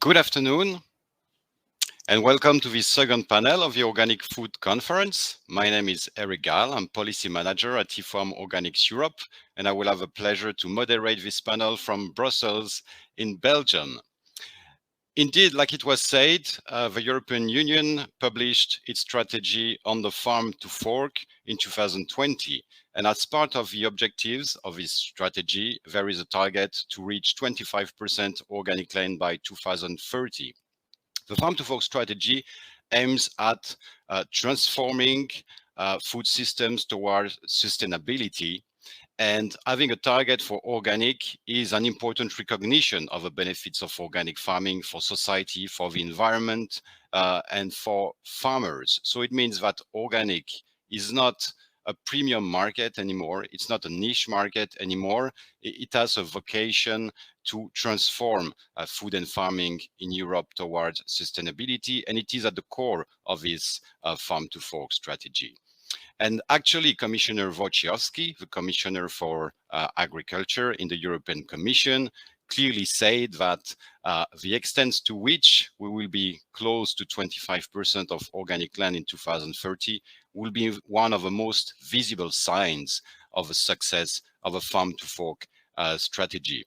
Good afternoon, and welcome to this second panel of the Organic Food Conference. My name is Eric Gall. I'm Policy Manager at IFOAM Organics Europe, and I will have a pleasure to moderate this panel from Brussels in Belgium. Indeed, like it was said, the European Union published its strategy on the farm to fork in 2020. And as part of the objectives of this strategy, there is a target to reach 25% organic land by 2030. The farm to fork strategy aims at transforming food systems towards sustainability, and having a target for organic is an important recognition of the benefits of organic farming for society, for the environment, and for farmers. So it means that organic is not a premium market anymore. It's not a niche market anymore. It has a vocation to transform food and farming in Europe towards sustainability, and it is at the core of this farm to fork strategy. And actually, Commissioner Wojciechowski, the Commissioner for Agriculture in the European Commission, clearly said that the extent to which we will be close to 25% of organic land in 2030 will be one of the most visible signs of the success of a farm to fork strategy.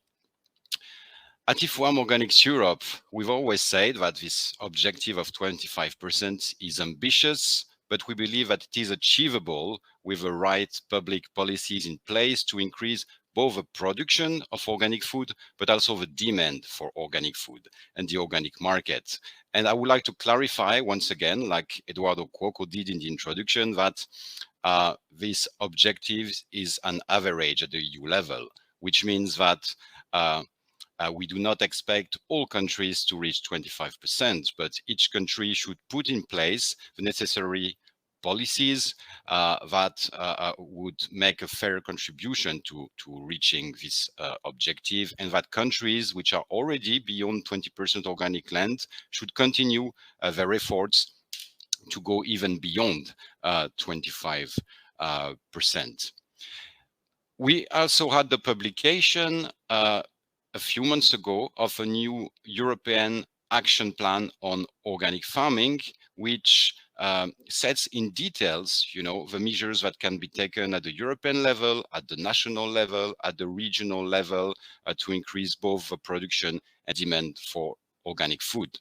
At IFOAM Organics Europe, we've always said that this objective of 25% is ambitious, but we believe that it is achievable with the right public policies in place to increase both the production of organic food, but also the demand for organic food and the organic market. And I would like to clarify once again, like Eduardo Cuoco did in the introduction, that this objective is an average at the EU level, which means that we do not expect all countries to reach 25%, but each country should put in place the necessary policies that would make a fair contribution to reaching this objective, and that countries which are already beyond 20% organic land should continue their efforts to go even beyond 25%. We also had the publication a few months ago of a new European action plan on organic farming, which sets in details, the measures that can be taken at the European level, at the national level, at the regional level, to increase both the production and demand for organic food.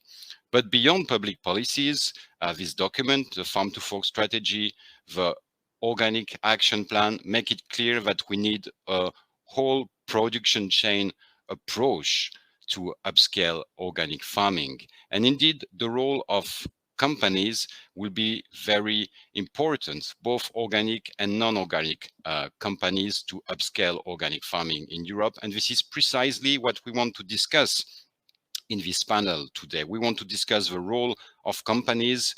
But beyond public policies, this document, the Farm to Fork strategy, the organic action plan, make it clear that we need a whole production chain approach to upscale organic farming. And indeed, the role of companies will be very important, both organic and non-organic companies, to upscale organic farming in Europe. And this is precisely what we want to discuss in this panel today. We want to discuss the role of companies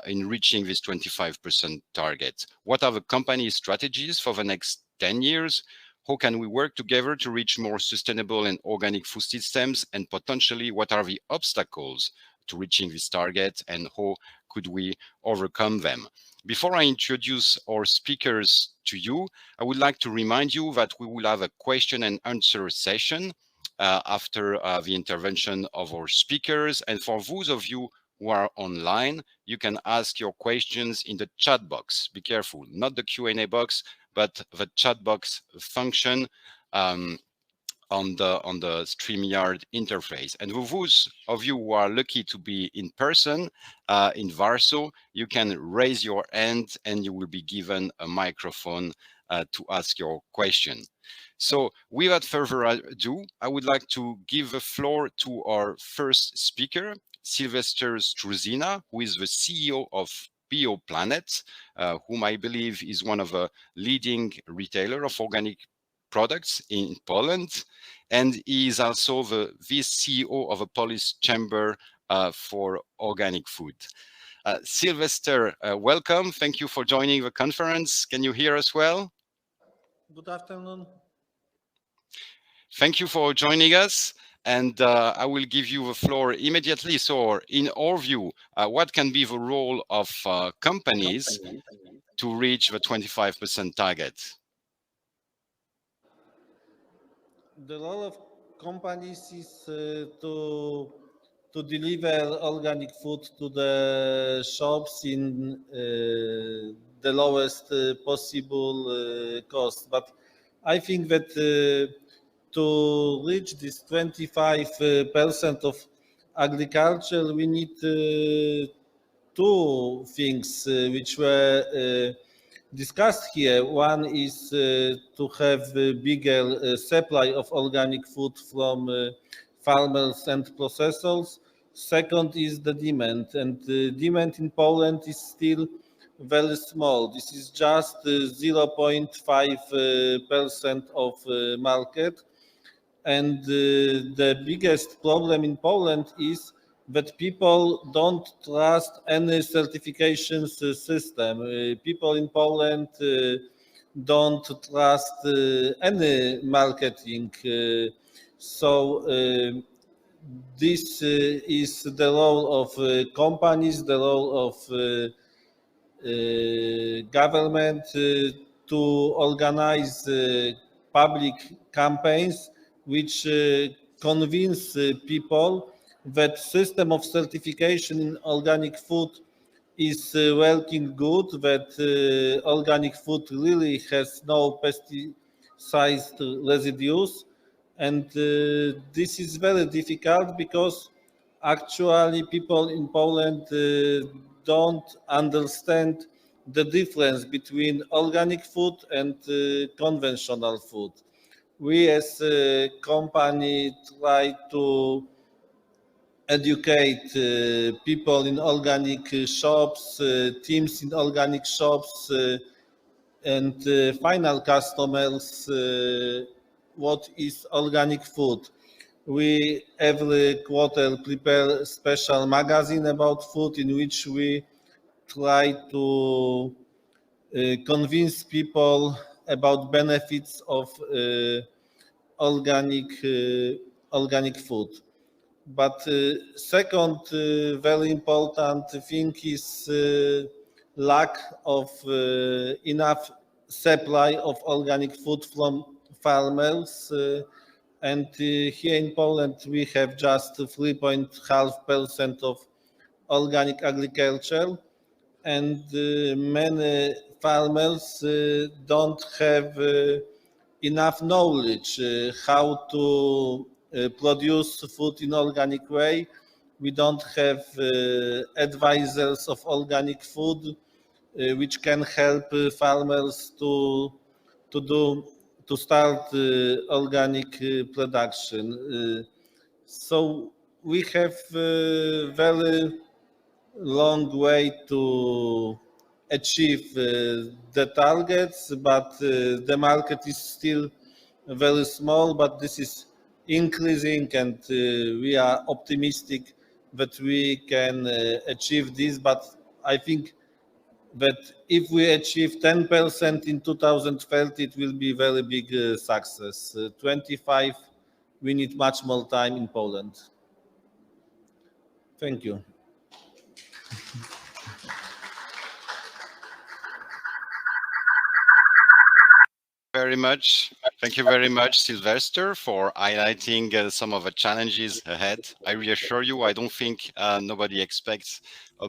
in reaching this 25% target. What are the company strategies for the next 10 years? How can we work together to reach more sustainable and organic food systems? And potentially, what are the obstacles to reaching this target, and how could we overcome them? Before I introduce our speakers to you, I would like to remind you that we will have a question and answer session after the intervention of our speakers. And for those of you who are online, you can ask your questions in the chat box. Be careful, not the Q&A box, but the chat box function on the StreamYard interface. And for those of you who are lucky to be in person in Warsaw, you can raise your hand and you will be given a microphone to ask your question. So without further ado, I would like to give the floor to our first speaker, Sylwester Struzyna, who is the CEO of BioPlanet, whom I believe is one of the leading retailer of organic products in Poland. And he is also the CEO of a Polish chamber for organic food. Sylwester, welcome. Thank you for joining the conference. Can you hear us well? Good afternoon. Thank you for joining us. And I will give you the floor immediately. So in our view, what can be the role of companies to reach the 25% target? The role of companies is to to deliver organic food to the shops in the lowest possible cost. But I think that to reach this 25% of agriculture, we need two things which were discussed here. One is to have a bigger supply of organic food from farmers and processors. Second is the demand, and the demand in Poland is still very small. This is just 0.5% of market. And the biggest problem in Poland is that people don't trust any certification system. People in Poland don't trust any marketing. So this is the role of companies, the role of government to organize public campaigns which convince people that system of certification in organic food is working good, that organic food really has no pesticide residues. And this is very difficult because actually people in Poland don't understand the difference between organic food and conventional food. We as a company try to educate people in organic shops, teams in organic shops, and final customers what is organic food. We every quarter prepare a special magazine about food in which we try to convince people about benefits of organic organic food. But second very important thing is lack of enough supply of organic food from farmers. And here in Poland, we have just 3.5% of organic agriculture, and many farmers don't have enough knowledge how to produce food in organic way. We don't have advisors of organic food which can help farmers to start organic production. So we have very long way to achieve the targets, but the market is still very small, but this is increasing, and we are optimistic that we can achieve this. But I think that if we achieve 10% in 2030, it will be very big success. 25, we need much more time in Poland. Thank you. Very much. Thank you very much, Sylwester, for highlighting some of the challenges ahead. I reassure you, I don't think nobody expects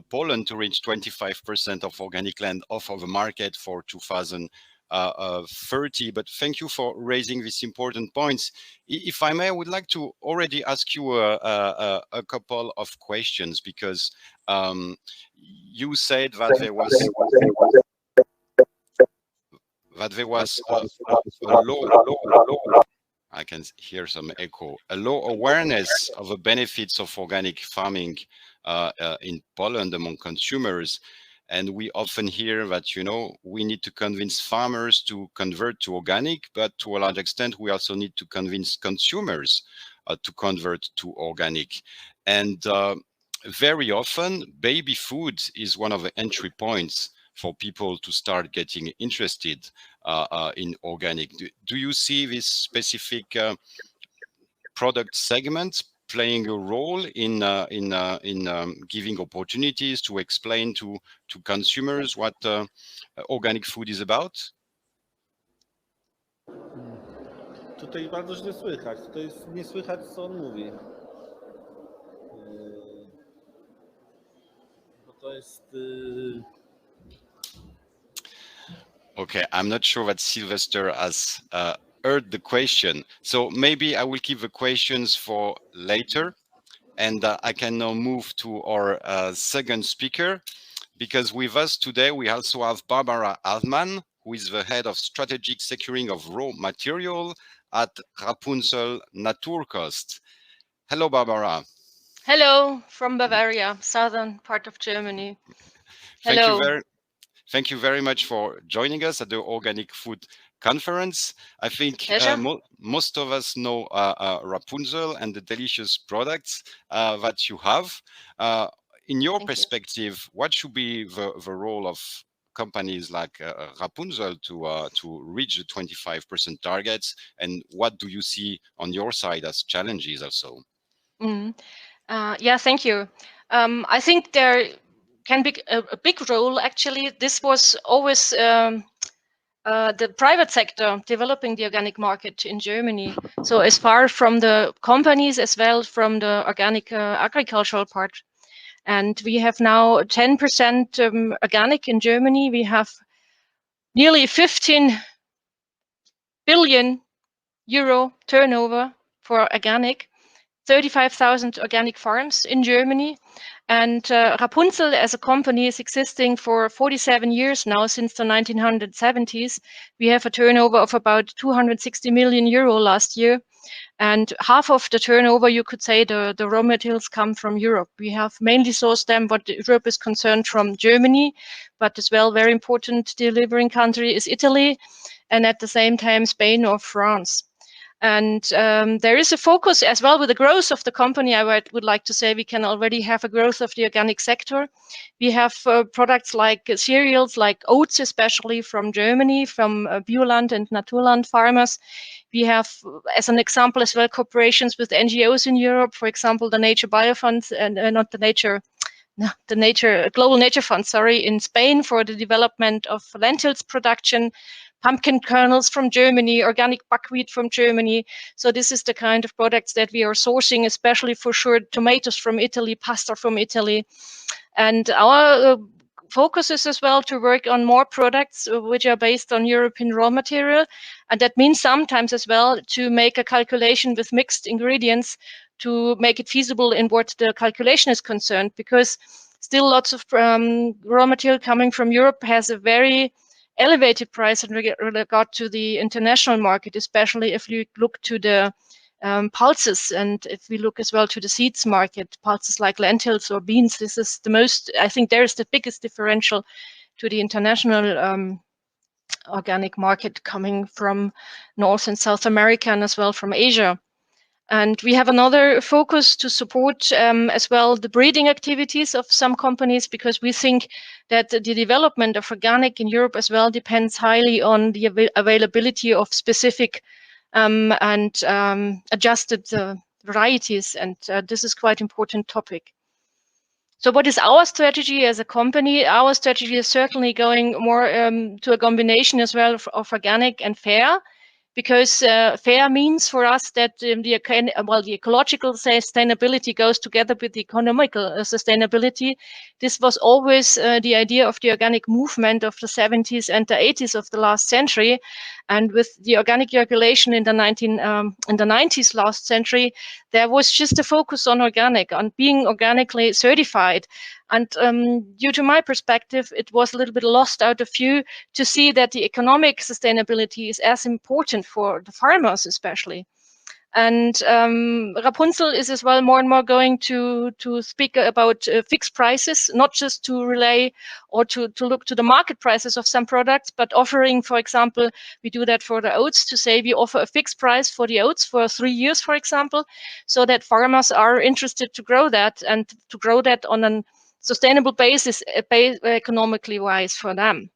Poland to reach 25% of organic land off of the market for 2030. But thank you for raising these important points. If I may, I would like to already ask you a couple of questions, because you said that there was a low, I can hear some echo, a low awareness of the benefits of organic farming in Poland among consumers. And we often hear that, you know, we need to convince farmers to convert to organic, but to a large extent, we also need to convince consumers to convert to organic. And very often, baby food is one of the entry points for people to start getting interested in organic. Do you see this specific product segment playing a role in giving opportunities to explain to consumers what organic food is about? Tutaj bardzo źle słychać. To jest nie słychać, co on mówi. Jest, Okay, I'm not sure that Sylwester has heard the question. So maybe I will keep the questions for later. And I can now move to our second speaker, because with us today, we also have Barbara Altmann, who is the head of strategic securing of raw material at Rapunzel Naturkost. Hello, Barbara. Hello from Bavaria, southern part of Germany. Hello. Thank you very much for joining us at the Organic Food Conference. I think Pleasure. most of us know Rapunzel and the delicious products that you have. In your Thank you. perspective, what should be the role of companies like Rapunzel to reach the 25% targets, and what do you see on your side as challenges also? Yeah, thank you. I think there can be a big role. Actually, this was always the private sector developing the organic market in Germany. So as far from the companies as well from the organic agricultural part. And we have now 10% organic in Germany. We have nearly 15 billion euro turnover for organic, 35,000 organic farms in Germany. And Rapunzel as a company is existing for 47 years now, since the 1970s. We have a turnover of about 260 million euro last year. And half of the turnover, you could say, the raw materials come from Europe. We have mainly sourced them, what Europe is concerned, from Germany, but as well, very important delivering country is Italy, and at the same time, Spain or France. And there is a focus as well with the growth of the company. I would like to say we can already have a growth of the organic sector. We have products like cereals, like oats, especially from Germany, from Bioland and Naturland farmers. We have, as an example as well, cooperations with NGOs in Europe, for example, the Nature Biofund, and Global Nature Fund, in Spain, for the development of lentils production, pumpkin kernels from Germany, organic buckwheat from Germany. So this is the kind of products that we are sourcing, especially for sure tomatoes from Italy, pasta from Italy. And our focus is as well to work on more products which are based on European raw material. And that means sometimes as well to make a calculation with mixed ingredients to make it feasible in what the calculation is concerned, because still lots of raw material coming from Europe has a very elevated price in regard to the international market, especially if you look to the pulses, and if we look as well to the seeds market, pulses like lentils or beans. This is the most, I think there is the biggest differential to the international organic market coming from North and South America, and as well from Asia. And we have another focus to support as well the breeding activities of some companies, because we think that the development of organic in Europe as well depends highly on the availability of specific and adjusted varieties. And this is quite important topic. So what is our strategy as a company? Our strategy is certainly going more to a combination as well of organic and fair. Because fair means for us that the ecological sustainability goes together with the economical sustainability. This was always the idea of the organic movement of the 70s and the 80s of the last century. And with the organic regulation in the 90s last century, there was just a focus on organic, on being organically certified. And due to my perspective, it was a little bit lost out of view to see that the economic sustainability is as important for the farmers, especially. And Rapunzel is as well more and more going to speak about fixed prices, not just to relay or to look to the market prices of some products, but offering, for example, we do that for the oats, to say we offer a fixed price for the oats for 3 years, for example, so that farmers are interested to grow that, and to grow that on a sustainable basis, economically wise for them.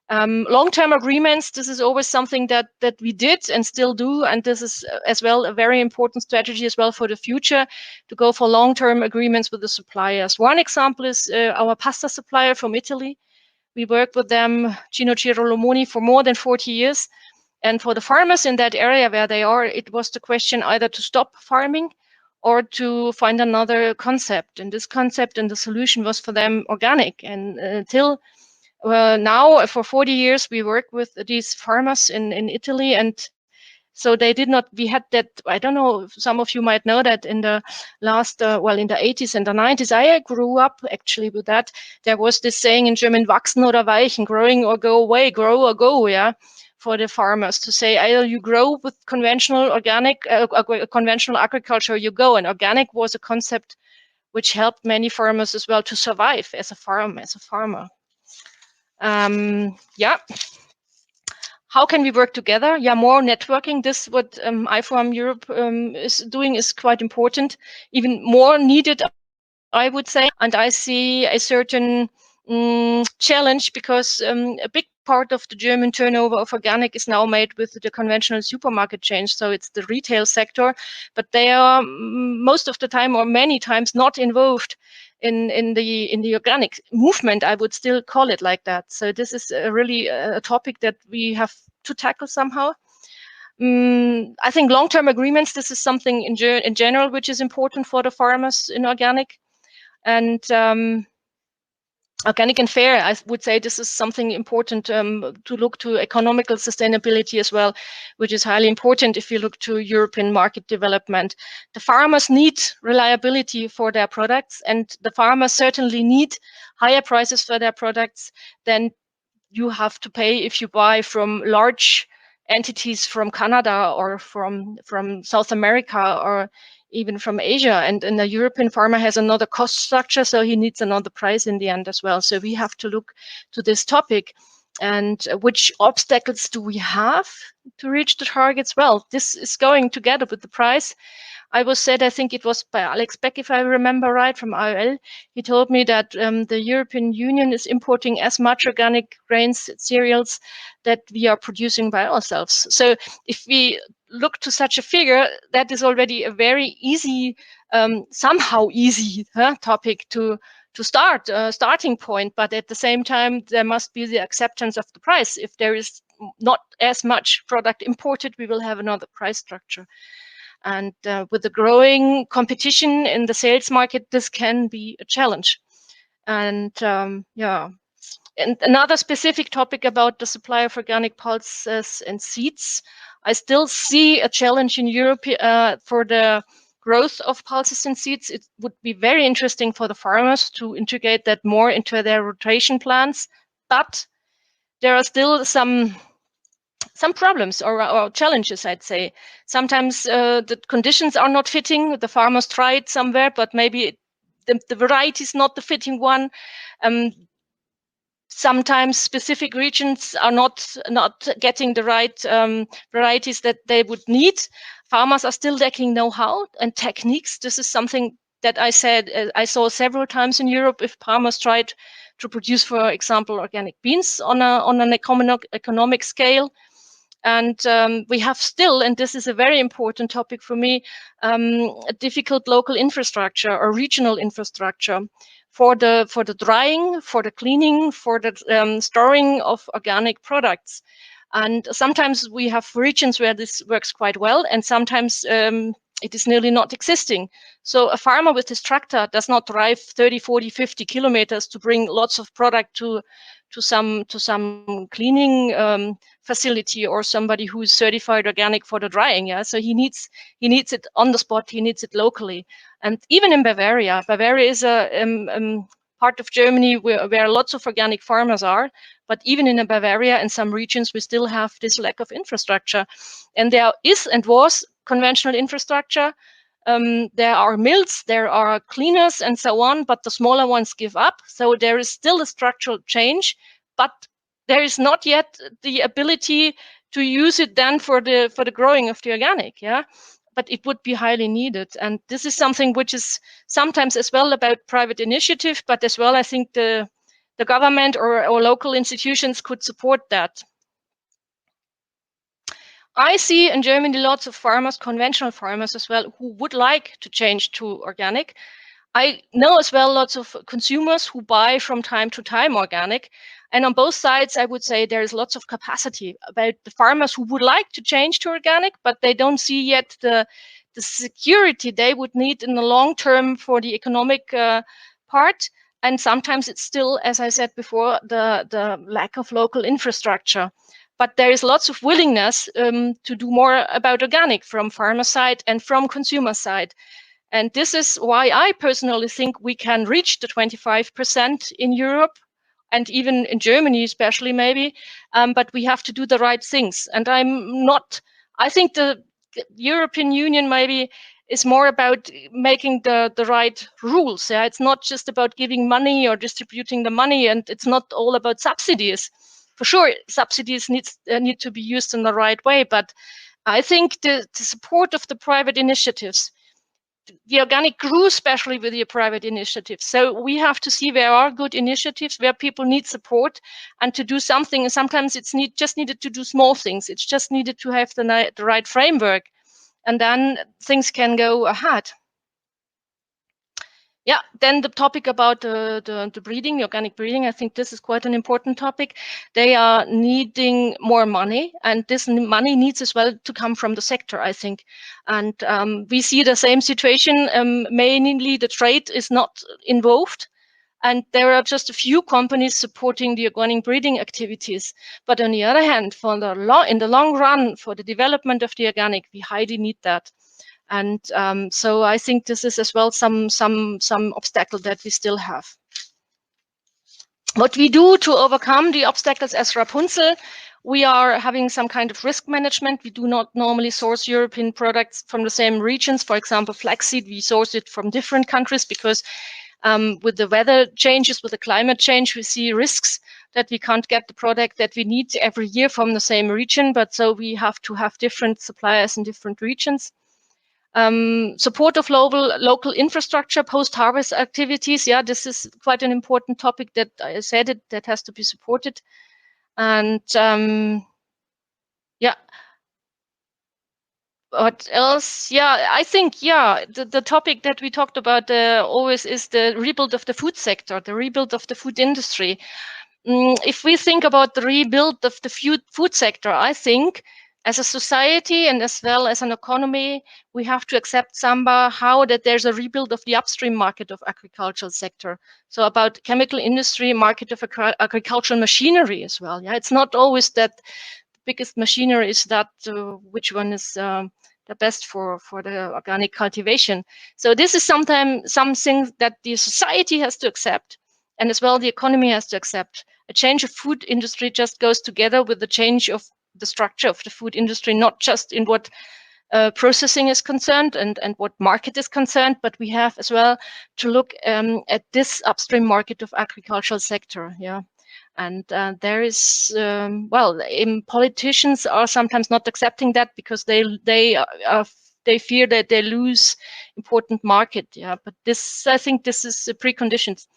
Long-term agreements, this is always something that we did and still do, and this is as well a very important strategy as well for the future, to go for long-term agreements with the suppliers. One example is our pasta supplier from Italy. We worked with them, Gino Girolomoni, for more than 40 years. And for the farmers in that area where they are, it was the question either to stop farming or to find another concept. And this concept and the solution was for them organic. And until now, for 40 years, we work with these farmers in Italy, and so they did not, we had that, I don't know, some of you might know that in the last, well, in the 80s and the 90s, I grew up actually with that. There was this saying in German, wachsen oder weichen, growing or go away, grow or go, yeah, for the farmers to say, either you grow with conventional organic, conventional agriculture, or you go. And organic was a concept which helped many farmers as well to survive as a farmer. Yeah. How can we work together? Yeah, more networking. This what IFOAM Europe is doing is quite important, even more needed, I would say. And I see a certain challenge because a big part of the German turnover of organic is now made with the conventional supermarket chains. So it's the retail sector, but they are most of the time or many times not involved in the organic movement. I would still call it like that. So this is really a topic that we have to tackle somehow. I think long-term agreements, this is something in general which is important for the farmers in organic. And organic and fair, I would say this is something important to look to economical sustainability as well, which is highly important if you look to European market development. The farmers need reliability for their products, and the farmers certainly need higher prices for their products than you have to pay if you buy from large entities from Canada or from South America or even from Asia. And the European farmer has another cost structure, so he needs another price in the end as well. So we have to look to this topic. And which obstacles do we have to reach the targets? Well, this is going together with the price. I was said, I think it was by Alex Beck, if I remember right, from IOL. He told me that the European Union is importing as much organic grains, cereals that we are producing by ourselves. So if we look to such a figure, that is already a very easy, somehow easy topic to start, starting point. But at the same time, there must be the acceptance of the price. If there is not as much product imported, we will have another price structure. And with the growing competition in the sales market, this can be a challenge. And yeah, and another specific topic about the supply of organic pulses and seeds. I still see a challenge in Europe for the growth of pulses and seeds. It would be very interesting for the farmers to integrate that more into their rotation plans, but there are still some problems or challenges, I'd say. Sometimes the conditions are not fitting. The farmers tried somewhere, but maybe the variety is not the fitting one. Sometimes specific regions are not getting the right varieties that they would need. Farmers are still lacking know-how and techniques. This is something that I said I saw several times in Europe. If farmers tried to produce, for example, organic beans on an economic scale, and we have still, and this is a very important topic for me, a difficult local infrastructure or regional infrastructure for the drying, for the cleaning, for the storing of organic products. And sometimes we have regions where this works quite well, and sometimes it is nearly not existing. So a farmer with his tractor does not drive 30, 40, 50 kilometers to bring lots of product to some cleaning facility or somebody who is certified organic for the drying. Yeah, so he needs it on the spot. He needs it locally. And even in Bavaria is a part of Germany where lots of organic farmers are. But even in Bavaria and some regions, we still have this lack of infrastructure. And there is and was conventional infrastructure. There are mills, there are cleaners and so on, but the smaller ones give up. So there is still a structural change, but there is not yet the ability to use it then for the growing of the organic. Yeah, but it would be highly needed. And this is something which is sometimes as well about private initiative, but as well, I think the government or local institutions could support that. I see in Germany lots of farmers, conventional farmers as well, who would like to change to organic. I know as well lots of consumers who buy from time to time organic. And on both sides, I would say there is lots of capacity about the farmers who would like to change to organic, but they don't see yet the the security they would need in the long term for the economic part. And sometimes it's still, as I said before, the lack of local infrastructure. But there is lots of willingness to do more about organic from farmer side and from consumer side. And this is why I personally think we can reach the 25% in Europe and even in Germany, especially maybe. But we have to do the right things. And I think the European Union maybe is more about making the right rules. Yeah, it's not just about giving money or distributing the money, and it's not all about subsidies. For sure, subsidies need to be used in the right way, but I think the support of the private initiatives, the organic grew especially with the private initiatives. So we have to see where are good initiatives, where people need support and to do something. And sometimes it's just needed to do small things. It's just needed to have the right framework, and then things can go ahead. Yeah, then the topic about the breeding, the organic breeding, I think this is quite an important topic. They are needing more money, and this money needs as well to come from the sector, I think. And we see the same situation. Mainly the trade is not involved, and there are just a few companies supporting the organic breeding activities. But on the other hand, in the long run, for the development of the organic, we highly need that. And so I think this is as well some obstacle that we still have. What we do to overcome the obstacles as Rapunzel, we are having some kind of risk management. We do not normally source European products from the same regions. For example, flaxseed, we source it from different countries because with the weather changes, with the climate change, we see risks that we can't get the product that we need every year from the same region. But so we have to have different suppliers in different regions. Support of local infrastructure, post-harvest activities. Yeah, this is quite an important topic that I said that has to be supported. And yeah, what else? Yeah, I think, yeah, the topic that we talked about always is the rebuild of the food sector, the rebuild of the food industry. If we think about the rebuild of the food sector, I think as a society and as well as an economy, we have to accept somehow that there's a rebuild of the upstream market of agricultural sector. So about chemical industry, market of agricultural machinery as well. Yeah, it's not always that the biggest machinery is that which one is the best for the organic cultivation. So this is sometimes something that the society has to accept, and as well the economy has to accept. A change of food industry just goes together with the change of the structure of the food industry, not just in what processing is concerned and what market is concerned, but we have as well to look at this upstream market of agricultural sector. Yeah, and there is politicians are sometimes not accepting that because they fear that they lose important market. Yeah, but I think this is a preconditions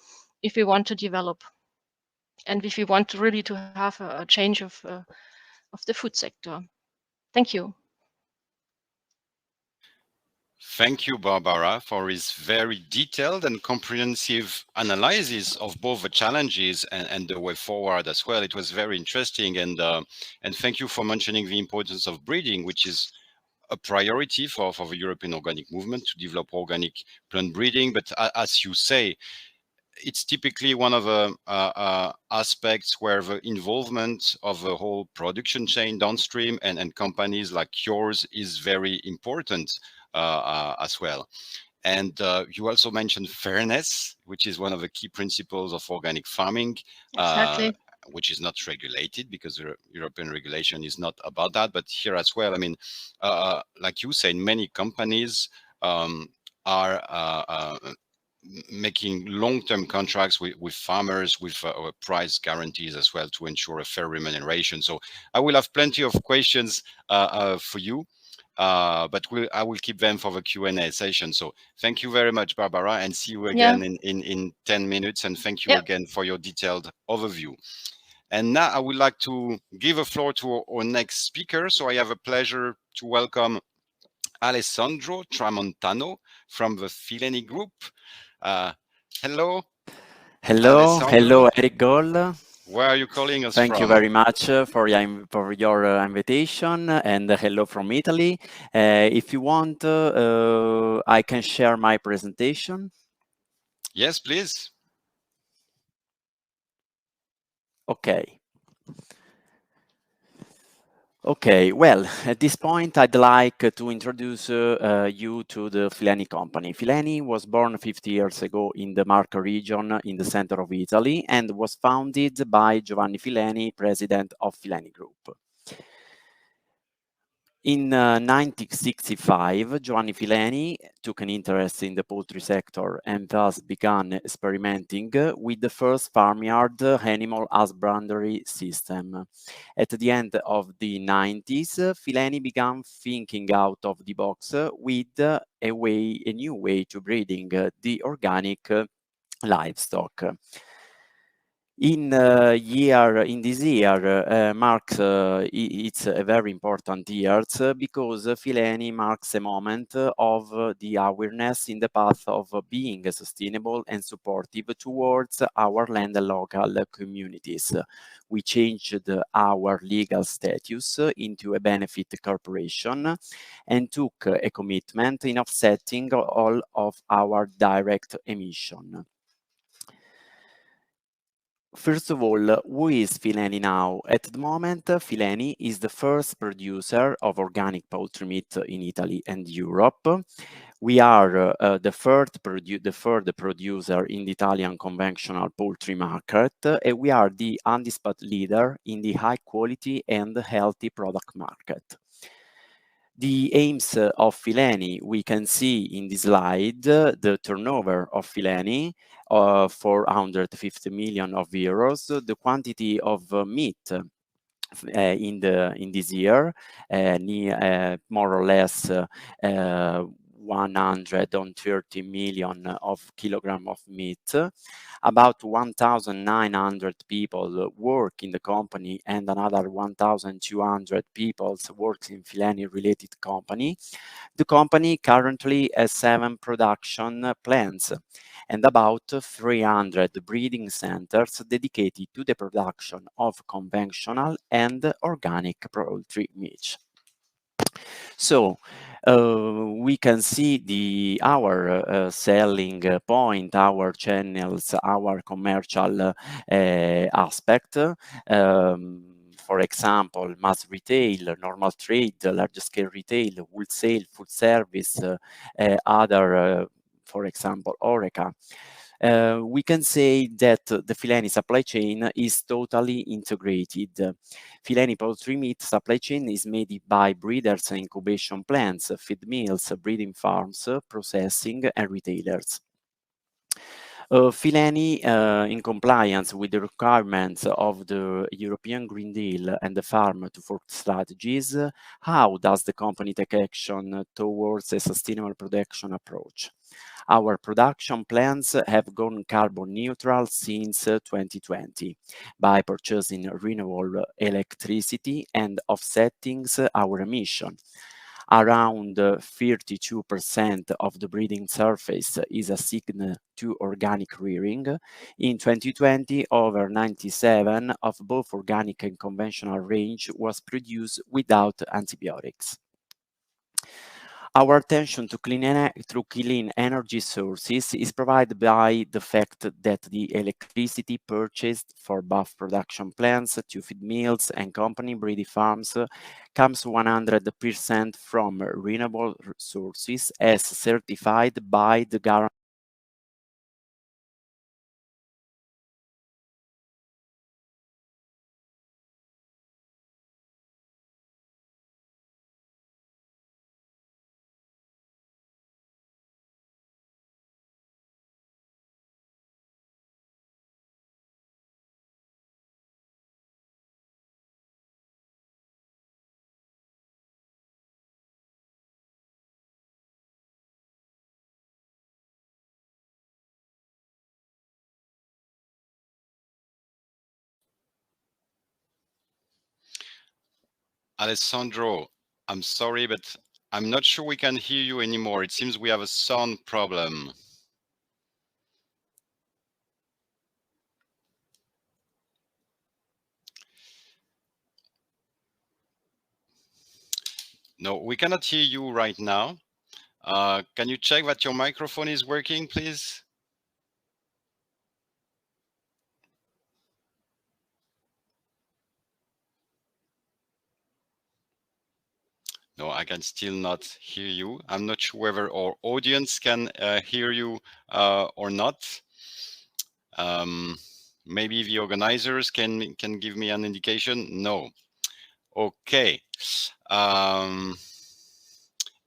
if we want to develop, and if we want to really to have a change of the food sector. Thank you. Thank you, Barbara, for his very detailed and comprehensive analysis of both the challenges and the way forward as well. It was very interesting, and thank you for mentioning the importance of breeding, which is a priority for the European organic movement to develop organic plant breeding. But as you say, it's typically one of the aspects where the involvement of the whole production chain downstream and companies like yours is very important as well. And you also mentioned fairness, which is one of the key principles of organic farming, Exactly. which is not regulated because the European regulation is not about that. But here as well, I mean, like you said, many companies are making long-term contracts with farmers with price guarantees as well to ensure a fair remuneration. So I will have plenty of questions for you, but I will keep them for the Q&A session. So thank you very much, Barbara, and see you again in 10 minutes. And thank you again for your detailed overview. And now I would like to give the floor to our next speaker. So I have a pleasure to welcome Alessandro Tramontano from the Fileni Group. Hello. Hello, Alessandro. hello, Eric Gall. Where are you calling us Thank from? you very much for your invitation, and hello from Italy. If you want, I can share my presentation. Yes, please. Okay. Okay, well, at this point, I'd like to introduce you to the Fileni company. Fileni was born 50 years ago in the Marca region in the center of Italy and was founded by Giovanni Fileni, president of Fileni Group. In 1965, Giovanni Fileni took an interest in the poultry sector and thus began experimenting with the first farmyard animal husbandry system. At the end of the 90s, Fileni began thinking out of the box with a new way to breeding the organic livestock. In this year marks it's a very important year because Fileni marks a moment of the awareness in the path of being sustainable and supportive towards our land and local communities. We changed our legal status into a benefit corporation and took a commitment in offsetting all of our direct emission. First of all, who is Fileni now? At the moment, Fileni is the first producer of organic poultry meat in Italy and Europe. We are the third producer in the Italian conventional poultry market, and we are the undisputed leader in the high quality and healthy product market. The aims of Fileni, we can see in this slide, the turnover of Fileni, 450 million euros, the quantity of meat in this year, more or less 130 million of kilogram of meat. About 1,900 people work in the company and another 1,200 people work in Fileni related company. The company currently has 7 production plants and about 300 breeding centers dedicated to the production of conventional and organic poultry meat. So we can see our selling point, our channels, our commercial aspect. For example, mass retail, normal trade, large scale retail, wholesale, food service, other, for example, Horeca. We can say that the Fileni supply chain is totally integrated. Fileni poultry meat supply chain is made by breeders and incubation plants, feed mills, breeding farms, processing, and retailers. Fileni, in compliance with the requirements of the European Green Deal and the Farm to Fork strategies, how does the company take action towards a sustainable production approach? Our production plants have gone carbon neutral since 2020 by purchasing renewable electricity and offsetting our emission. Around 32% of the breeding surface is assigned to organic rearing. In 2020, over 97% of both organic and conventional range was produced without antibiotics. Our attention to clean energy sources is provided by the fact that the electricity purchased for both production plants, to feed mills, and company breeding farms comes 100% from renewable sources as certified by the guarantee. Alessandro, I'm sorry, but I'm not sure we can hear you anymore. It seems we have a sound problem. No, we cannot hear you right now. Can you check that your microphone is working, please? No, I can still not hear you. I'm not sure whether our audience can hear you or not. Maybe the organizers can give me an indication. No. Okay.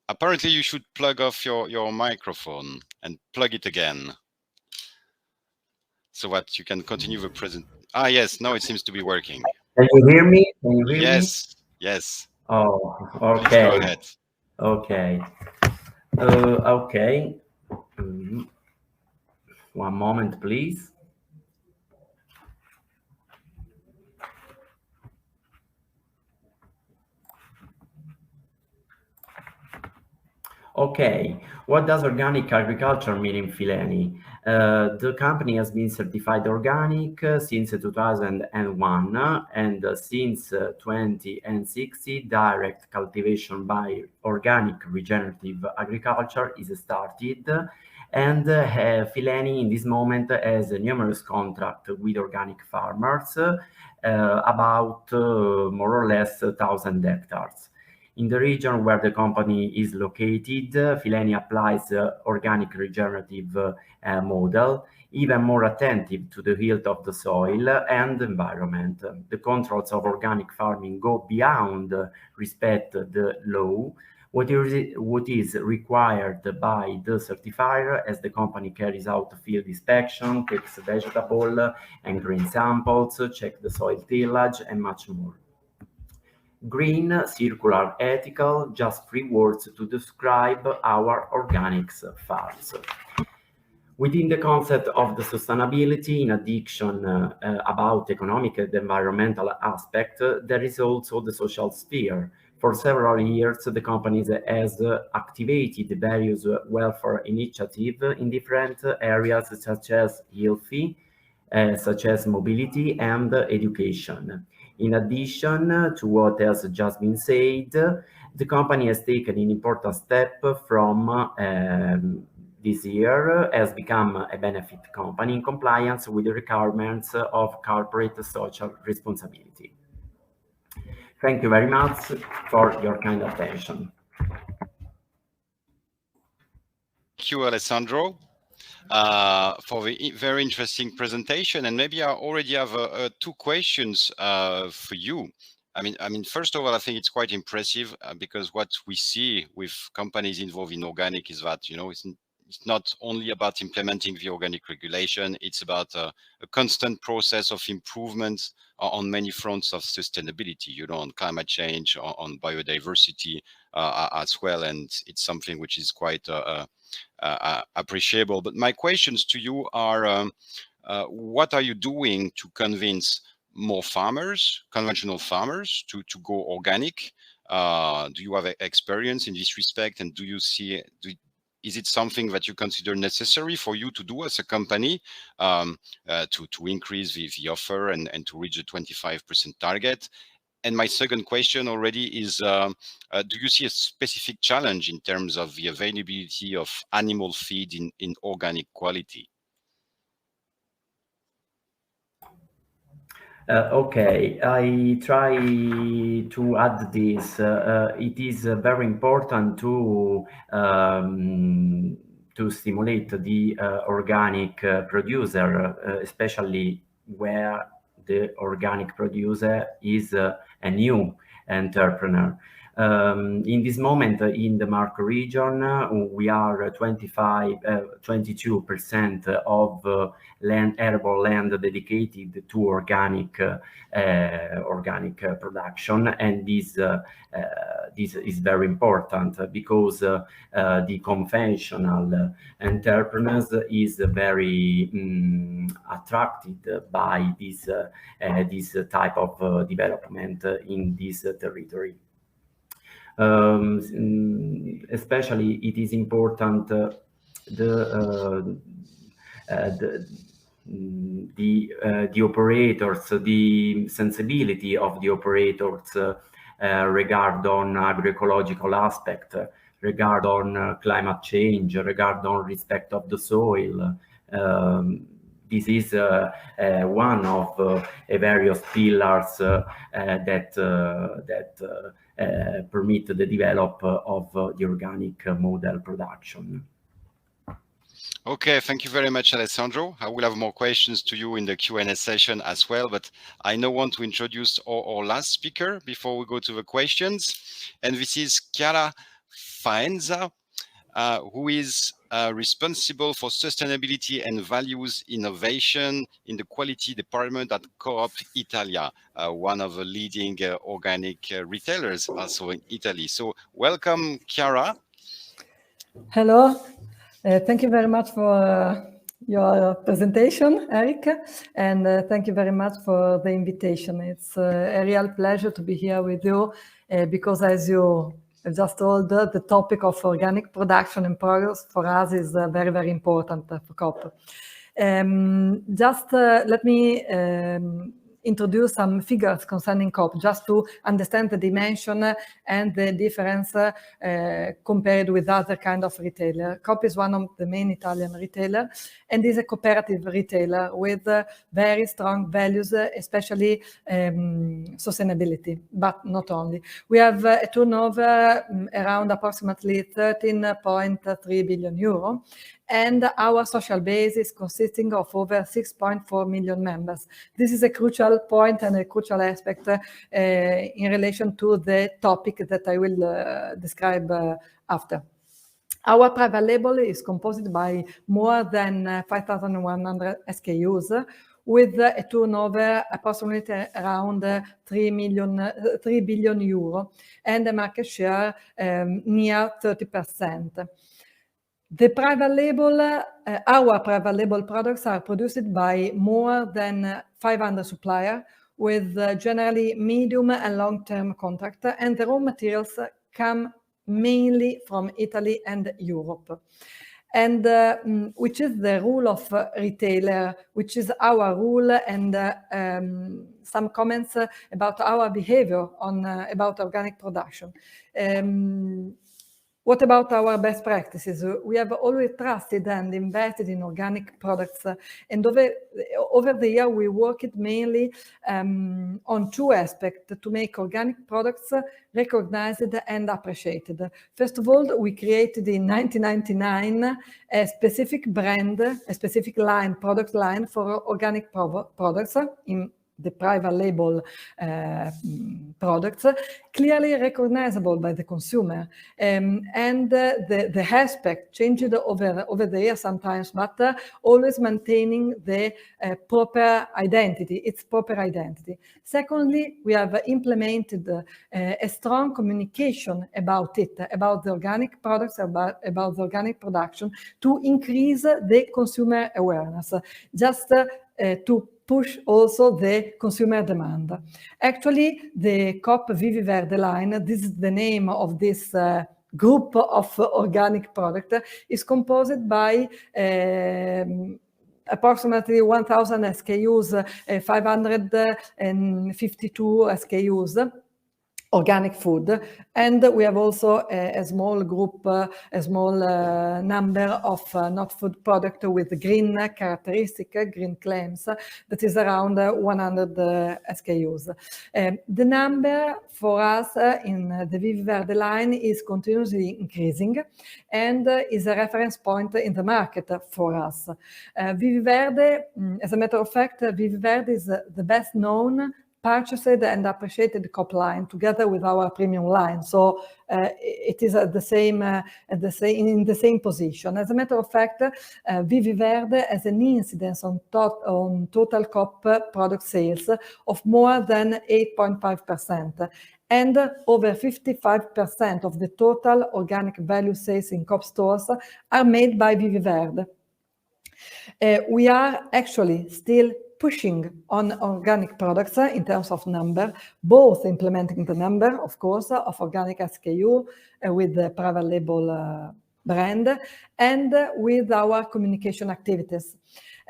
Apparently, you should plug off your microphone and plug it again, so that you can continue the present. Ah, yes. Now it seems to be working. Can you hear me? Can you hear me? Yes. Yes. Oh, okay. Please go ahead. Okay. Okay. One moment, please. Okay, what does organic agriculture mean in Fileni? The company has been certified organic since 2001 and since 2060 direct cultivation by organic regenerative agriculture is started, and Fileni in this moment has a numerous contract with organic farmers, about more or less 1,000 hectares. In the region where the company is located, Fileni applies organic regenerative model, even more attentive to the health of the soil and environment. The controls of organic farming go beyond respect the law, what is required by the certifier as the company carries out field inspection, takes vegetable and grain samples, check the soil tillage, and much more. Green, circular, ethical, just 3 words to describe our organics farms. Within the concept of the sustainability, in addition about economic and environmental aspect, there is also the social sphere. For several years, the company has activated various welfare initiatives in different areas such as healthy, such as mobility and education. In addition to what has just been said, the company has taken an important step from this year, has become a benefit company in compliance with the requirements of corporate social responsibility. Thank you very much for your kind attention. Thank you, Alessandro, for the very interesting presentation. And maybe I already have 2 questions for you. I mean, first of all, I think it's quite impressive because what we see with companies involved in organic is that, you know, it's not only about implementing the organic regulation, it's about a constant process of improvements on many fronts of sustainability, you know, on climate change, on biodiversity as well. And it's something which is quite appreciable. But my questions to you are, what are you doing to convince more farmers, conventional farmers, to go organic? Do you have experience in this respect? And do you see, is it something that you consider necessary for you to do as a company to increase the offer and to reach the 25% target? And my second question already is, do you see a specific challenge in terms of the availability of animal feed in organic quality? Okay, I try to add this. It is very important to stimulate the organic producer, especially where the organic producer is a new entrepreneur. In this moment, in the Marco region, we are 22% of arable land dedicated to organic production, and this is very important because the conventional entrepreneurs is very attracted by this type of development in this territory. Especially it is important the operators, the sensibility of the operators regard on agroecological aspect, regard on climate change, regard on respect of the soil. This is one of various pillars that permit the develop of the organic model production. Okay, thank you very much, Alessandro. I will have more questions to you in the Q&A session as well, but I now want to introduce our last speaker before we go to the questions. And this is Chiara Faenza, who is responsible for sustainability and values innovation in the quality department at Coop Italia, one of the leading organic retailers also in Italy. So welcome, Chiara. Hello. Thank you very much for your presentation, Eric, and thank you very much for the invitation. It's a real pleasure to be here with you because, as you just told, the topic of organic production and products for us is very, very important for Kopp. Let me introduce some figures concerning Kopp, just to understand the dimension and the difference compared with other kind of retailer. Kopp is one of the main Italian retailer and is a cooperative retailer with very strong values, especially sustainability, but not only. We have a turnover around approximately 13.3 billion euro. And our social base is consisting of over 6.4 million members. This is a crucial point and a crucial aspect in relation to the topic that I will describe after. Our private label is composed by more than 5,100 SKUs with a turnover approximately around 3 billion euro and a market share near 30%. The private label, our private label products are produced by more than 500 suppliers with generally medium and long-term contract, and the raw materials come mainly from Italy and Europe. And which is the rule of retailer, which is our rule, and some comments about our behavior on about organic production. What about our best practices? We have always trusted and invested in organic products, and over the year we worked mainly on two aspects to make organic products recognized and appreciated. First of all, we created in 1999 a specific brand, a specific line, product line for organic products in the private label products, clearly recognizable by the consumer. And the aspect changed over the years sometimes, but always maintaining the proper identity, its proper identity. Secondly, we have implemented a strong communication about it, about the organic products, about the organic production, to increase the consumer awareness, just to push also the consumer demand. Actually, the Kopp Vivi Verde line, this is the name of this group of organic product, is composed by approximately 1,000 SKUs, 552 SKUs, organic food, and we have also a small group, a small number of not food product with green characteristic, green claims, that is around 100 SKUs. The number for us in the Vivi Verde line is continuously increasing and is a reference point in the market for us. Vivi Verde, as a matter of fact, Vivi Verde is the best known, purchased and appreciated Kopp line together with our premium line, so it is at the same in the same position. As a matter of fact, Vivi Verde has an incidence on total Kopp product sales of more than 8.5%, and over 55% of the total organic value sales in Kopp stores are made by Vivi Verde. We are actually still pushing on organic products in terms of number, both implementing the number, of course, of organic SKU with the private label brand, and with our communication activities.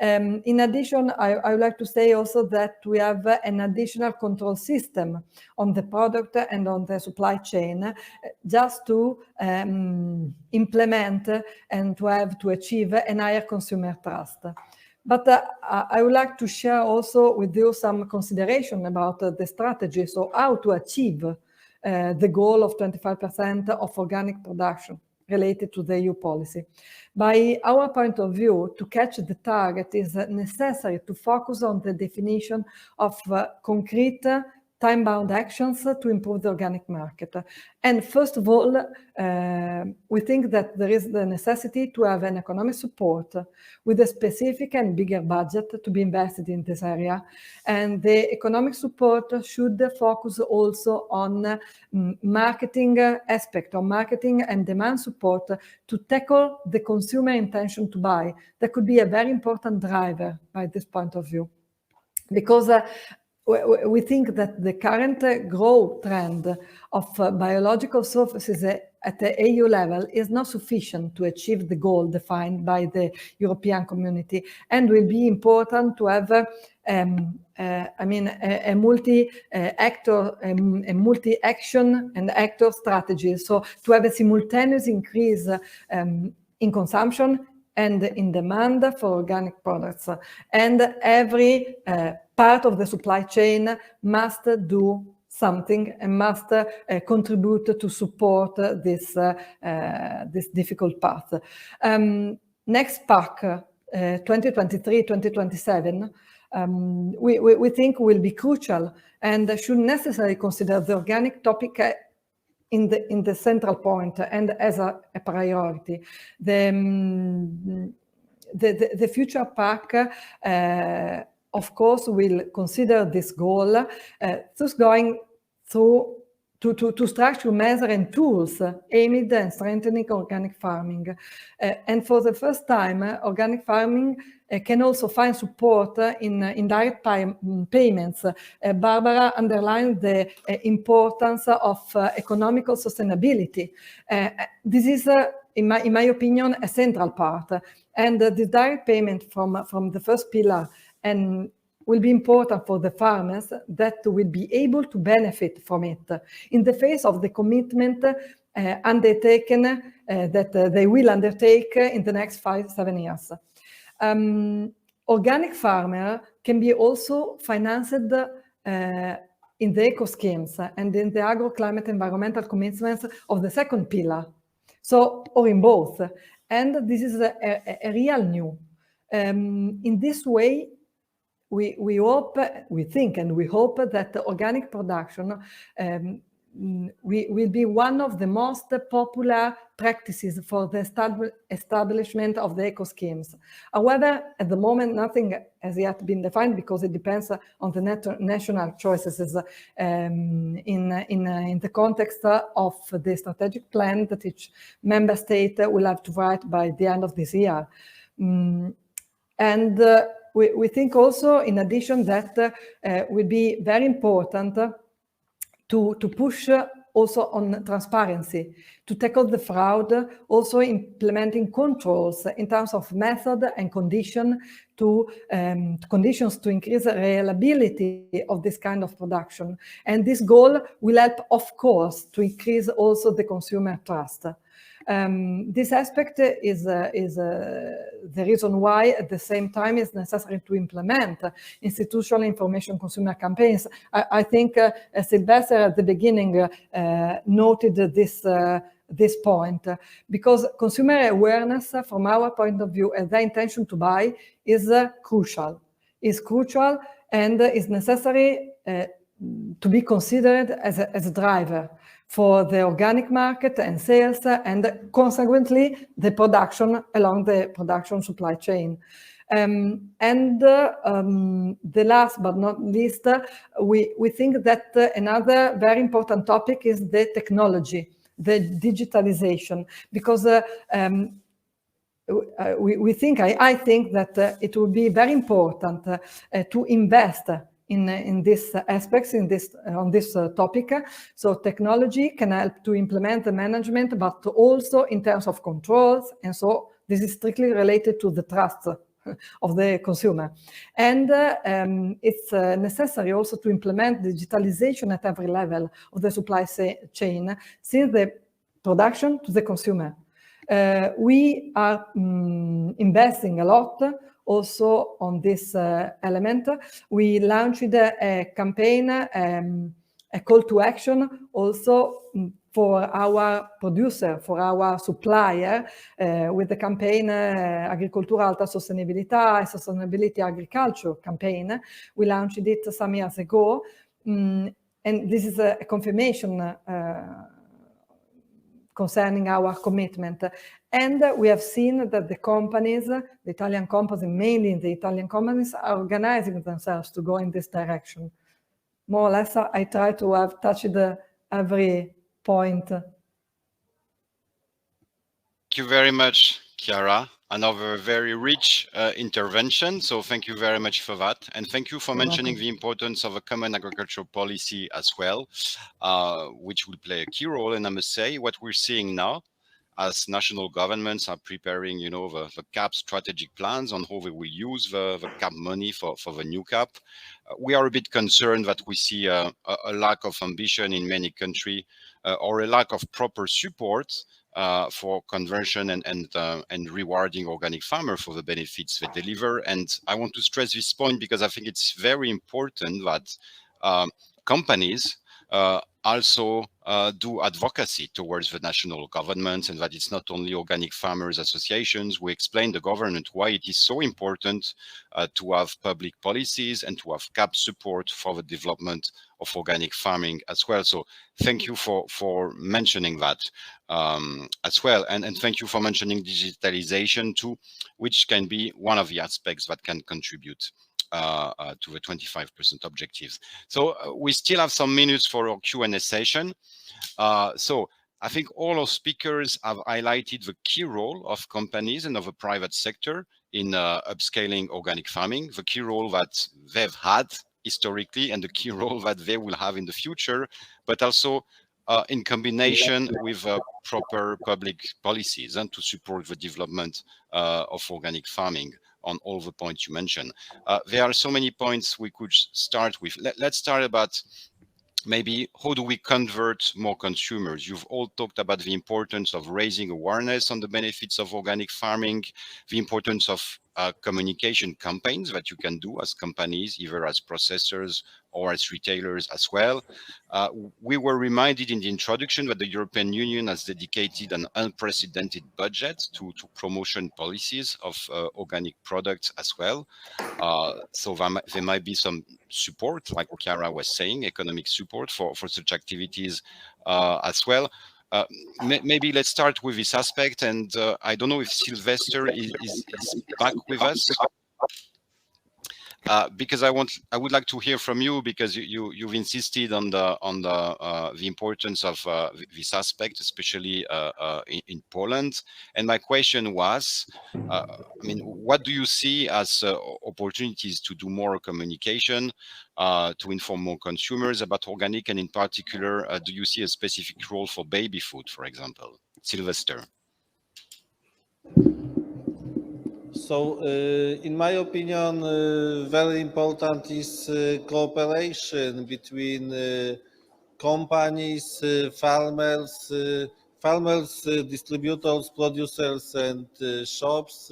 In addition, I would like to say also that we have an additional control system on the product and on the supply chain, just to implement and to achieve a higher consumer trust. But I would like to share also with you some consideration about the strategy, so how to achieve the goal of 25% of organic production related to the EU policy. By our point of view, to catch the target is necessary to focus on the definition of concrete time-bound actions to improve the organic market. And first of all, we think that there is the necessity to have an economic support with a specific and bigger budget to be invested in this area. And the economic support should focus also on marketing aspect, on marketing and demand support to tackle the consumer intention to buy. That could be a very important driver by this point of view. Because we think that the current growth trend of biological surfaces at the EU level is not sufficient to achieve the goal defined by the European community, and will be important to have a multi-action and actor strategy. So to have a simultaneous increase in consumption and in demand for organic products, and every part of the supply chain must do something and must contribute to support this difficult path. Next PAC, 2023-2027, we think will be crucial and should necessarily consider the organic topic in the central point and as a priority. The future PAC, of course, will consider this goal, thus going through to structure, measure, and tools aimed at strengthening organic farming. And for the first time, organic farming can also find support in indirect payments. Barbara underlined the importance of economical sustainability. This is, in my opinion, a central part. And the direct payment from the first pillar and will be important for the farmers that will be able to benefit from it in the face of the commitment undertaken that they will undertake in the next 5-7 years. Organic farmer can be also financed in the eco schemes and in the agro-climate environmental commitments of the second pillar, so or in both. And this is a real new. In this way, we hope, we think, and we hope that the organic production will be one of the most popular practices for the establishment of the eco schemes. However, at the moment, nothing has yet been defined because it depends on the national choices in the context of the strategic plan that each member state will have to write by the end of this year. We think also, in addition, that will be very important to push also on transparency, to tackle the fraud, also implementing controls in terms of method and conditions to increase the reliability of this kind of production. And this goal will help, of course, to increase also the consumer trust. This aspect is the reason why, at the same time, it's necessary to implement institutional information consumer campaigns. I think Sylwester at the beginning noted this point, because consumer awareness, from our point of view, and the intention to buy is crucial. Is crucial and is necessary to be considered as a driver for the organic market and sales, and consequently the production along the production supply chain. The last but not least, we think that another very important topic is the technology, the digitalization, because I think that it will be very important to invest in these aspects, on this topic. So technology can help to implement the management, but also in terms of controls. And so this is strictly related to the trust of the consumer. And it's necessary also to implement digitalization at every level of the supply chain, since the production to the consumer. We are investing a lot also on this element. We launched a campaign, a call to action also for our producer, for our supplier, with the campaign Agricoltura Alta Sostenibilità, Sustainability Agriculture campaign. We launched it some years ago, and this is a confirmation concerning our commitment. And we have seen that the companies, the Italian companies, mainly the Italian companies, are organizing themselves to go in this direction. More or less, I try to have touched every point. Thank you very much, Chiara. Another very rich intervention. So thank you very much for that. And thank you for mentioning the importance of a common agricultural policy as well, which will play a key role. And I must say, what we're seeing now, as national governments are preparing, the CAP strategic plans on how they will use the CAP money for the new CAP, we are a bit concerned that we see a lack of ambition in many countries, or a lack of proper support for conversion and rewarding organic farmers for the benefits they deliver. And I want to stress this point because I think it's very important that companies also do advocacy towards the national governments, and that it's not only organic farmers associations. We explain the government why it is so important to have public policies and to have CAP support for the development of organic farming as well. So thank you for mentioning that as well. And thank you for mentioning digitalization too, which can be one of the aspects that can contribute to the 25% objectives. So we still have some minutes for our Q&A session. So I think all our speakers have highlighted the key role of companies and of the private sector in upscaling organic farming, the key role that they've had historically and the key role that they will have in the future, but also in combination with proper public policies and to support the development of organic farming on all the points you mentioned. There are so many points we could start with. Let's start about maybe how do we convert more consumers? You've all talked about the importance of raising awareness on the benefits of organic farming, the importance of communication campaigns that you can do as companies, either as processors or as retailers as well. We were reminded in the introduction that the European Union has dedicated an unprecedented budget to promotion policies of organic products as well. So there might be some support, like Chiara was saying, economic support for such activities as well. Maybe let's start with this aspect, and I don't know if Sylwester is back with us, because I would like to hear from you, because you've insisted on the importance of this aspect, especially in Poland. And my question was, what do you see as opportunities to do more communication, to inform more consumers about organic, and in particular, do you see a specific role for baby food, for example? Sylwester. So, in my opinion, very important is cooperation between companies, farmers, distributors, producers, and shops.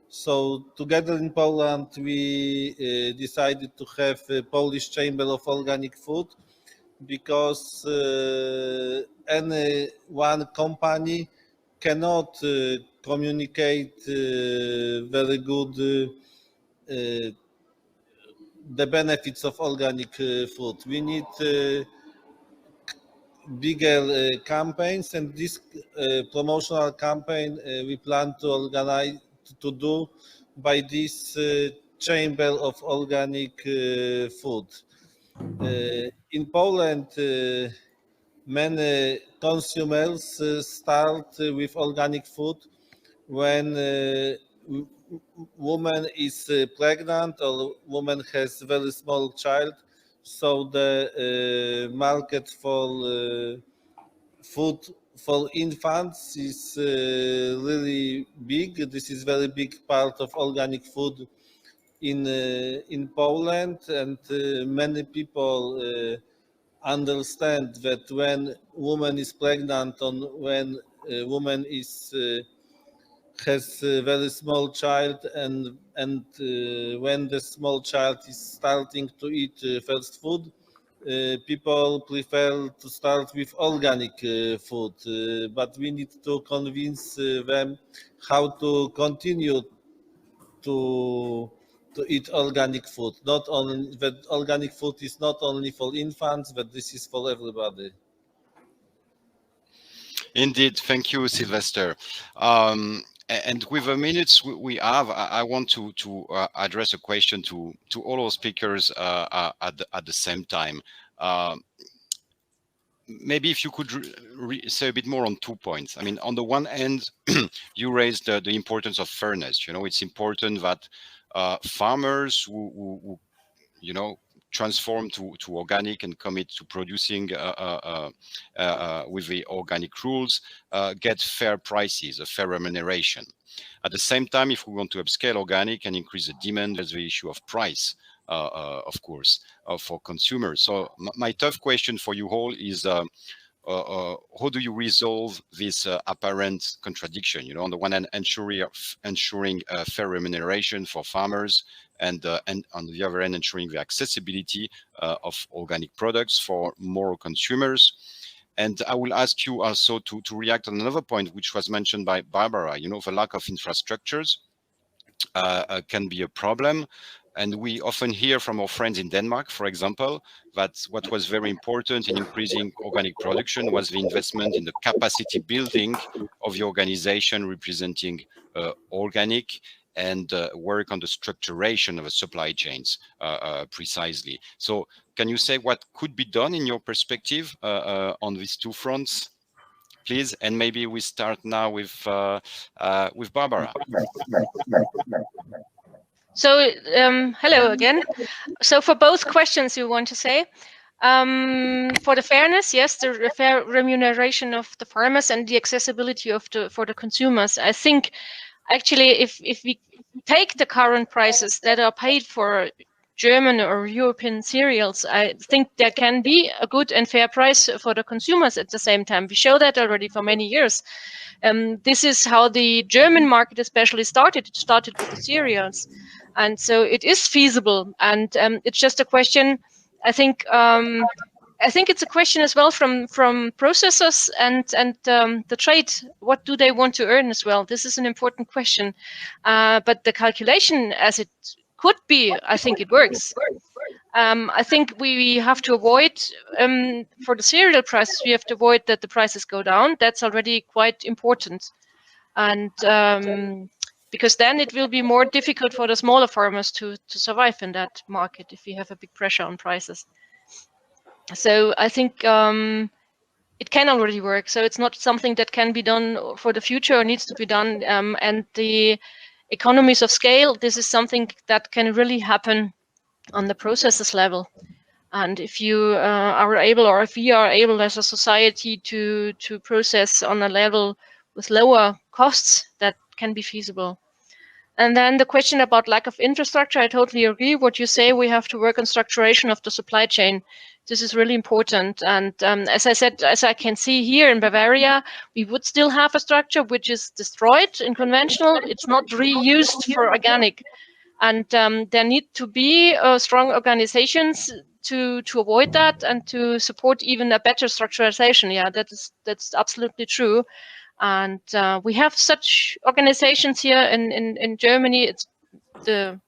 So together in Poland, we decided to have a Polish Chamber of Organic Food, because any one company cannot communicate very good the benefits of organic food. We need bigger campaigns, and this promotional campaign we plan to organize to do by this Chamber of Organic Food. In Poland, many consumers start with organic food when woman is pregnant or woman has very small child. So the market for food for infants is really big. This is very big part of organic food in Poland, and many people understand that when woman is pregnant or when a woman is has a very small child, and when the small child is starting to eat first food, people prefer to start with organic food, but we need to convince them how to continue to eat organic food. Not only that organic food is not only for infants, but this is for everybody. Indeed, thank you, Sylwester. And with the minutes we have, I want to address a question to all our speakers at the same time. Maybe if you could say a bit more on 2 points. I mean, on the one hand, you raised the importance of fairness. You know, it's important that farmers who you know, transform to organic and commit to producing with the organic rules, get fair prices, a fair remuneration. At the same time, if we want to upscale organic and increase the demand, there's the issue of price, of course, for consumers. So my tough question for you all is, how do you resolve this apparent contradiction? You know, on the one hand, ensuring fair remuneration for farmers, and on the other hand, ensuring the accessibility of organic products for more consumers. And I will ask you also to react on another point, which was mentioned by Barbara. You know, the lack of infrastructures can be a problem. And we often hear from our friends in Denmark, for example, that what was very important in increasing organic production was the investment in the capacity building of the organization representing organic, and work on the structuration of the supply chains precisely. So can you say what could be done in your perspective on these two fronts, please? And maybe we start now with Barbara. So hello again. So for both questions you want to say, for the fairness, yes, the fair remuneration of the farmers and the accessibility of for the consumers. I think actually if we take the current prices that are paid for German or European cereals, I think there can be a good and fair price for the consumers at the same time. We show that already for many years. This is how the German market especially started. It started with the cereals. And so it is feasible. And it's just a question, I think it's a question as well from processors and the trade. What do they want to earn as well? This is an important question. But the calculation as it could be, I think it works. I think we have to avoid, for the cereal prices, we have to avoid that the prices go down. That's already quite important. And because then it will be more difficult for the smaller farmers to survive in that market if we have a big pressure on prices. So I think it can already work. So it's not something that can be done for the future or needs to be done. And the economies of scale, this is something that can really happen on the processes level. And if you are able, or if we are able as a society to process on a level with lower costs, that can be feasible. And then the question about lack of infrastructure, I totally agree. What you say, we have to work on structuration of the supply chain. This is really important. And as I said, as I can see here in Bavaria, we would still have a structure which is destroyed in conventional. It's not reused for organic. And there need to be strong organizations to avoid that and to support even a better structuralization. Yeah, that's absolutely true. And we have such organizations here in Germany. It's the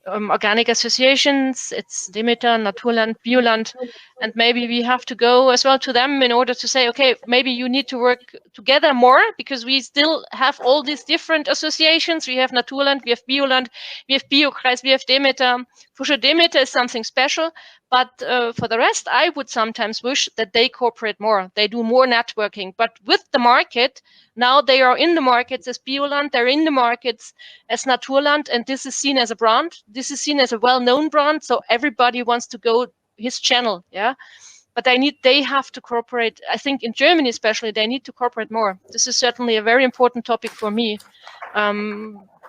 organic associations, it's Demeter, Naturland, Bioland, and maybe we have to go as well to them in order to say, okay, maybe you need to work together more, because we still have all these different associations. We have Naturland, we have Bioland, we have Biokreis, we have Demeter. For sure, Demeter is something special, but for the rest, I would sometimes wish that they cooperate more. They do more networking, but with the market, now they are in the markets as Bioland, they're in the markets as Naturland, and this is seen as a brand. This is seen as a well-known brand, so everybody wants to go his channel, yeah. but they have to cooperate. I think in Germany especially, they need to cooperate more. This is certainly a very important topic for me.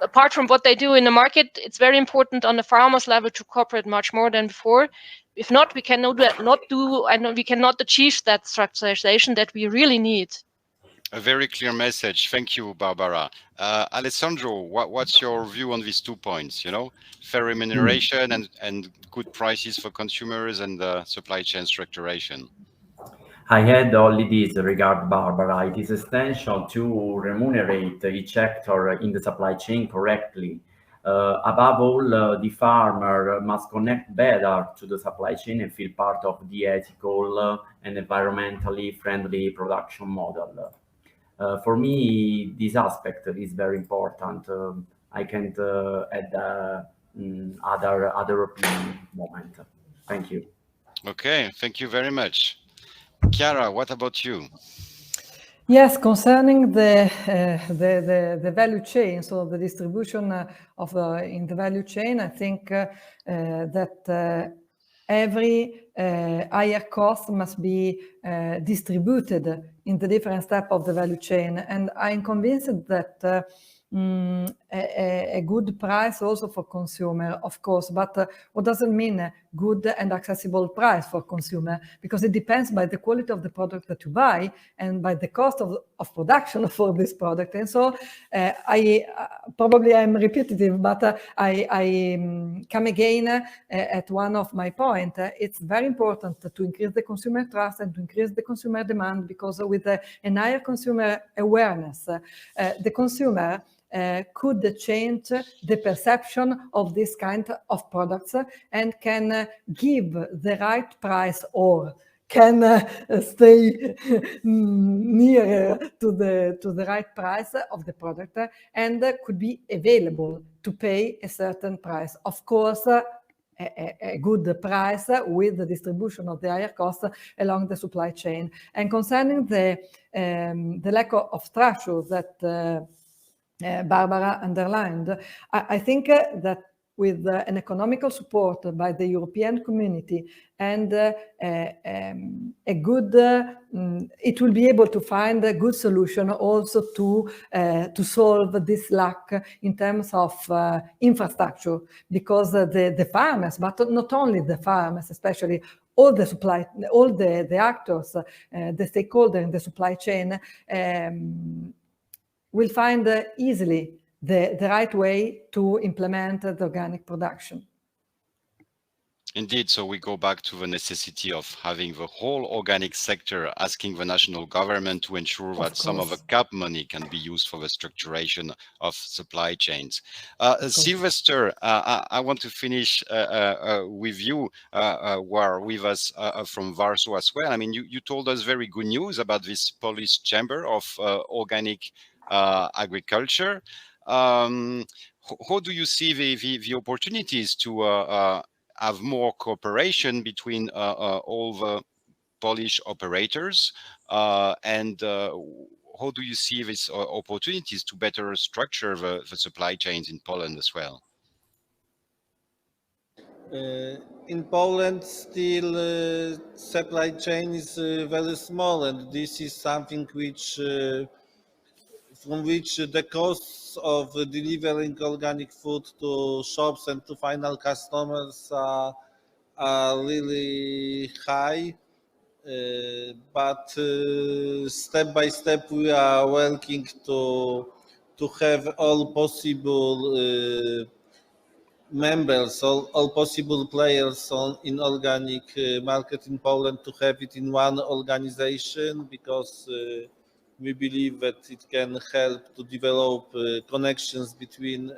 Apart from what they do in the market, it's very important on the farmers level to cooperate much more than before. If not, we cannot we cannot achieve that structuralization that we really need. A very clear message. Thank you, Barbara. Alessandro, what's your view on these 2 points? You know, fair remuneration and good prices for consumers and supply chain structuration. I had only this regard, Barbara. It is essential to remunerate each actor in the supply chain correctly. Above all, the farmer must connect better to the supply chain and feel part of the ethical and environmentally friendly production model. For me, this aspect is very important. I can't add other opinion moment. Thank you. Okay, thank you very much. Chiara, what about you? Yes, concerning the value chain, so the distribution in the value chain, I think that every higher cost must be distributed in the different steps of the value chain. And I'm convinced that a good price also for consumer, of course, but what does it mean a good and accessible price for consumer? Because it depends by the quality of the product that you buy and by the cost of production for this product. And so I probably I'm repetitive, but I come again at one of my points. It's very important to increase the consumer trust and to increase the consumer demand, because with a higher consumer awareness, the consumer could change the perception of this kind of products and can give the right price or can stay nearer to the right price of the product and could be available to pay a certain price. Of course, a good price with the distribution of the higher cost along the supply chain. And concerning the lack of structure that Barbara underlined, I think that with an economical support by the European community and a good, it will be able to find a good solution also to solve this lack in terms of infrastructure, because the farmers, but not only the farmers, especially all the actors, the stakeholders in the supply chain, will find easily the right way to implement the organic production. Indeed, so we go back to the necessity of having the whole organic sector asking the national government to ensure that some of the CAP money can be used for the structuration of supply chains. Sylwester, I want to finish with you, who are with us from Warsaw as well. I mean, you told us very good news about this Polish Chamber of Organic Agriculture. How do you see the opportunities to have more cooperation between all the Polish operators, and how do you see these opportunities to better structure the supply chains in Poland as well? In Poland, still supply chain is very small, and this is something which from which the costs of delivering organic food to shops and to final customers are really high. But step by step we are working to have all possible members, all possible players in organic market in Poland, to have it in one organization, because we believe that it can help to develop connections between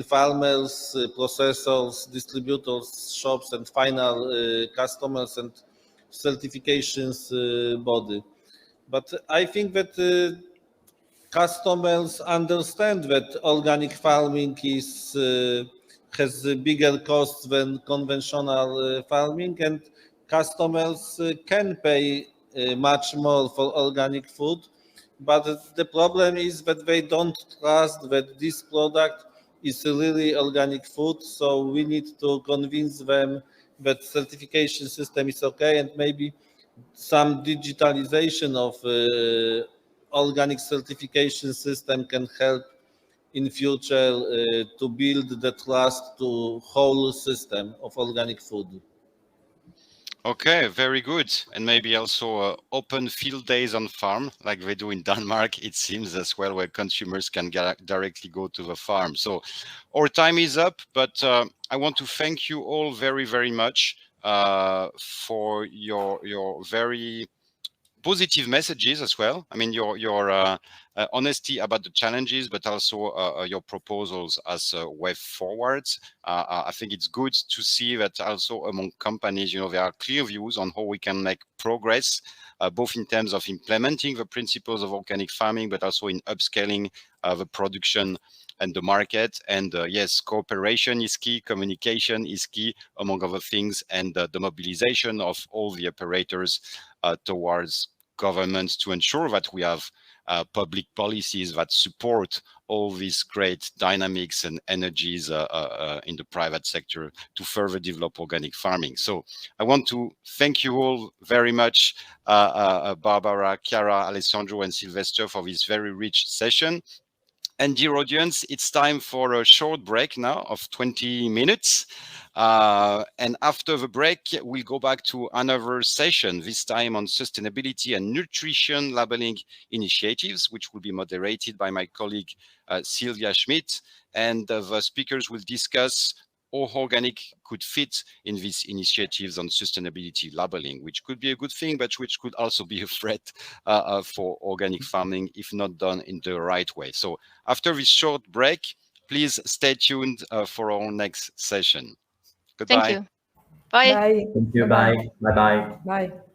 farmers, processors, distributors, shops, and final customers and certifications body. But I think that customers understand that organic farming has bigger costs than conventional farming, and customers can pay much more for organic food. But the problem is that they don't trust that this product is really organic food. So we need to convince them that certification system is okay, and maybe some digitalization of organic certification system can help in future to build the trust to whole system of organic food. Okay, very good. And maybe also open field days on farm, like they do in Denmark, it seems as well, where consumers can directly go to the farm. So our time is up, but I want to thank you all very, very much for your very positive messages as well. I mean, your honesty about the challenges, but also your proposals as a way forward. I think it's good to see that also among companies, there are clear views on how we can make progress, both in terms of implementing the principles of organic farming, but also in upscaling the production and the market. And yes, cooperation is key, communication is key, among other things, and the mobilization of all the operators towards governments to ensure that we have public policies that support all these great dynamics and energies in the private sector to further develop organic farming. So I want to thank you all very much, Barbara, Chiara, Alessandro, and Sylwester, for this very rich session. And dear audience, it's time for a short break now of 20 minutes. And after the break, we'll go back to another session, this time on sustainability and nutrition labeling initiatives, which will be moderated by my colleague, Sylvia Schmidt. And the speakers will discuss how organic could fit in these initiatives on sustainability labeling, which could be a good thing, but which could also be a threat for organic farming if not done in the right way. So after this short break, please stay tuned for our next session. Goodbye. Thank you. Bye. Bye. Thank you. Bye-bye. Bye. Bye-bye. Bye.